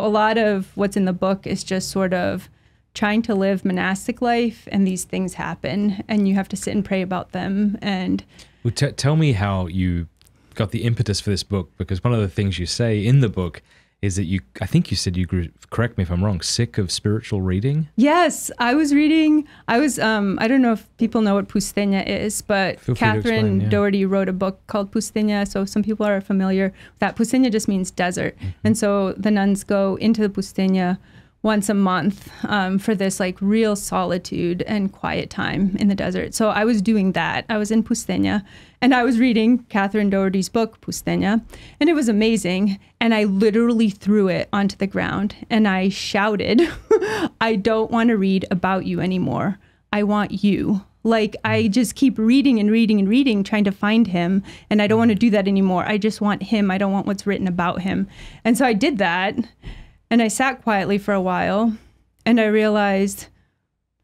a lot of what's in the book is just sort of trying to live monastic life, and these things happen, and you have to sit and pray about them. And well, tell me how you got the impetus for this book, because one of the things you say in the book is that I think you said you grew, correct me if I'm wrong, sick of spiritual reading? Yes, I don't know if people know what Pustynia is, but Catherine Doherty wrote a book called Pustynia, so some people are familiar with that. Pustynia just means desert. And so the nuns go into the Pustynia once a month for this like real solitude and quiet time in the desert. So I was doing that. I was in Pustynia and I was reading Catherine Doherty's book, Pustynia, and it was amazing. And I literally threw it onto the ground and I shouted, I don't want to read about you anymore. I want you. Like, I just keep reading and reading and reading, trying to find him. And I don't want to do that anymore. I just want him. I don't want what's written about him. And so I did that. And I sat quietly for a while and I realized,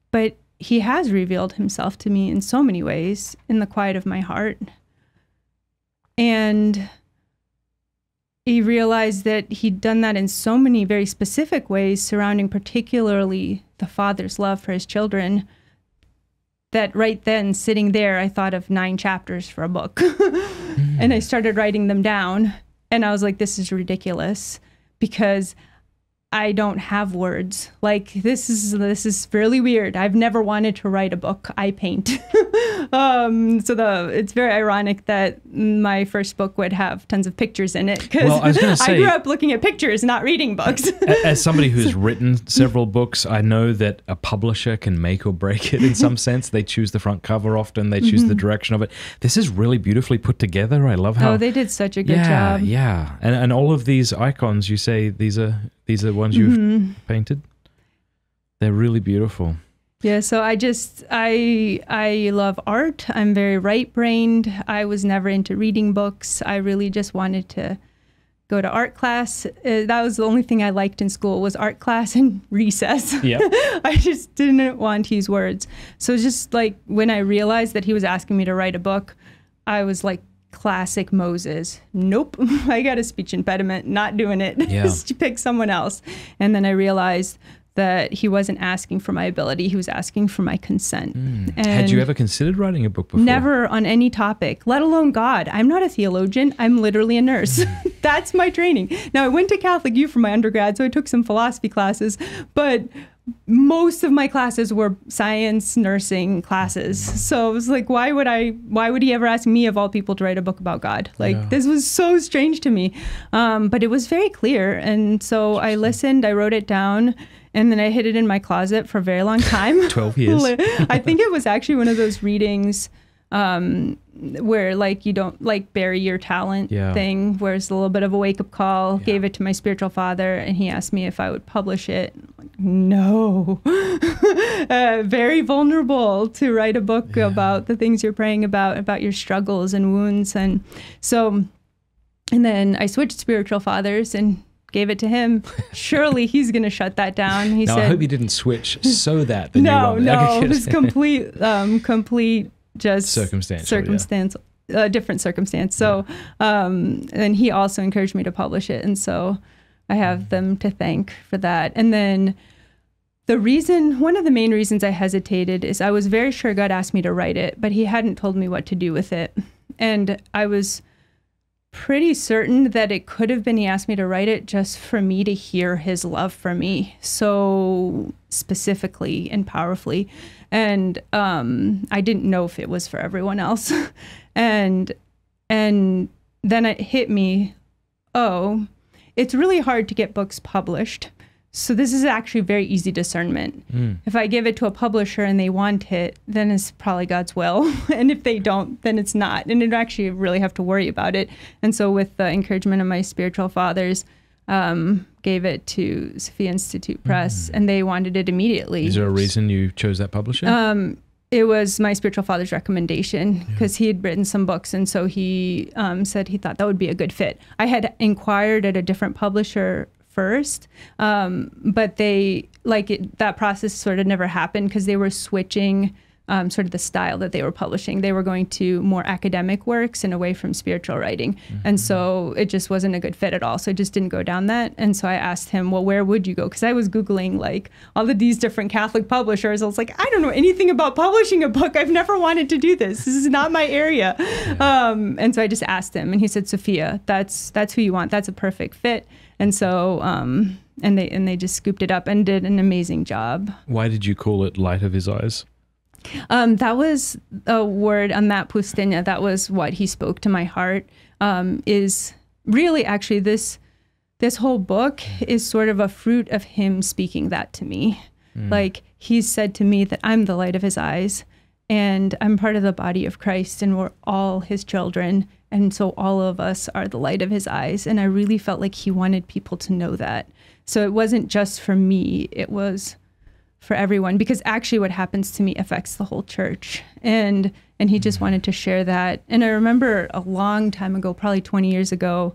but he has revealed himself to me in so many ways in the quiet of my heart. And he realized that he'd done that in so many very specific ways surrounding particularly the Father's love for his children, that right then, sitting there, I thought of 9 chapters for a book. And I started writing them down and I was like, this is ridiculous because I don't have words. Like, this is really weird. I've never wanted to write a book. I paint. It's very ironic that my first book would have tons of pictures in it, because I grew up looking at pictures, not reading books. As somebody who's written several books, I know that a publisher can make or break it in some sense. They choose the front cover often. They choose the direction of it. This is really beautifully put together. I love how... Oh, they did such a good job. Yeah. And all of these icons, you say these are the ones you've painted? They're really beautiful. Yeah, so I love art. I'm very right-brained. I was never into reading books. I really just wanted to go to art class. That was the only thing I liked in school, was art class and recess. Yeah. I just didn't want to use words. So just like when I realized that he was asking me to write a book, I was like, classic Moses. Nope. I got a speech impediment. Not doing it. Yeah. Just pick someone else. And then I realized that he wasn't asking for my ability. He was asking for my consent. And had you ever considered writing a book before? Never, on any topic, let alone God. I'm not a theologian. I'm literally a nurse. That's my training. Now, I went to Catholic U for my undergrad, so I took some philosophy classes, but most of my classes were science, nursing classes. So it was like, why would he ever ask me, of all people, to write a book about God? Like, this was so strange to me. But it was very clear. And so I listened, I wrote it down, and then I hid it in my closet for a very long time. 12 years. I think it was actually one of those readings where like you don't like bury your talent thing, where it's a little bit of a wake-up call. Gave it to my spiritual father and he asked me if I would publish it. I'm like, no. Very vulnerable to write a book about the things you're praying about your struggles and wounds. And so, and then I switched spiritual fathers and gave it to him. Surely he's going to shut that down. He said, I hope you didn't switch so that the no, it was complete just circumstance, different circumstance. So, and he also encouraged me to publish it. And so I have them to thank for that. And then one of the main reasons I hesitated is I was very sure God asked me to write it, but he hadn't told me what to do with it. And I was pretty certain that it could have been he asked me to write it just for me to hear his love for me so specifically and powerfully. And I didn't know if it was for everyone else. and then it hit me, oh, it's really hard to get books published. So this is actually very easy discernment. If I give it to a publisher and they want it, then it's probably God's will. And if they don't, then it's not. And I actually really have to worry about it. And so with the encouragement of my spiritual fathers, gave it to Sophia Institute Press, and they wanted it immediately. Is there a reason you chose that publisher? It was my spiritual father's recommendation, because he had written some books, and so he said he thought that would be a good fit. I had inquired at a different publisher first, but that process sort of never happened because they were switching sort of the style that they were publishing. They were going to more academic works and away from spiritual writing. And so it just wasn't a good fit at all. So I just didn't go down that. And so I asked him, well, where would you go? Because I was Googling like all of these different Catholic publishers. I was like, I don't know anything about publishing a book. I've never wanted to do this. This is not my area. And so I just asked him, and he said, Sophia, that's who you want. That's a perfect fit. And so, and they just scooped it up and did an amazing job. Why did you call it Light of His Eyes? That was a word on that Pustynia. That was what he spoke to my heart. Is really actually this whole book is sort of a fruit of him speaking that to me. Like he said to me that I'm the light of his eyes, and I'm part of the body of Christ, and we're all his children. And so all of us are the light of his eyes. And I really felt like he wanted people to know that. So it wasn't just for me, it was for everyone, because actually what happens to me affects the whole church. And he just wanted to share that. And I remember a long time ago, probably 20 years ago,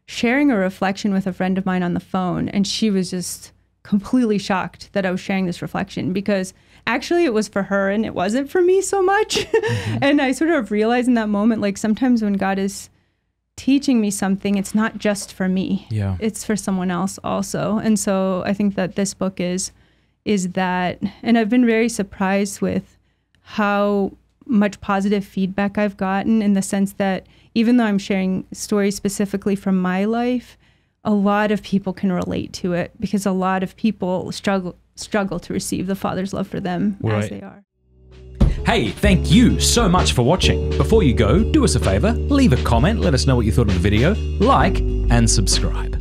sharing a reflection with a friend of mine on the phone. And she was just completely shocked that I was sharing this reflection, because actually it was for her and it wasn't for me so much. And I sort of realized in that moment, like sometimes when God is teaching me something, it's not just for me. Yeah. It's for someone else also. And so I think that this book is that, and I've been very surprised with how much positive feedback I've gotten, in the sense that even though I'm sharing stories specifically from my life, a lot of people can relate to it, because a lot of people struggle to receive the Father's love for them as they are. Hey, thank you so much for watching. Before you go, do us a favor, leave a comment, let us know what you thought of the video, like, and subscribe.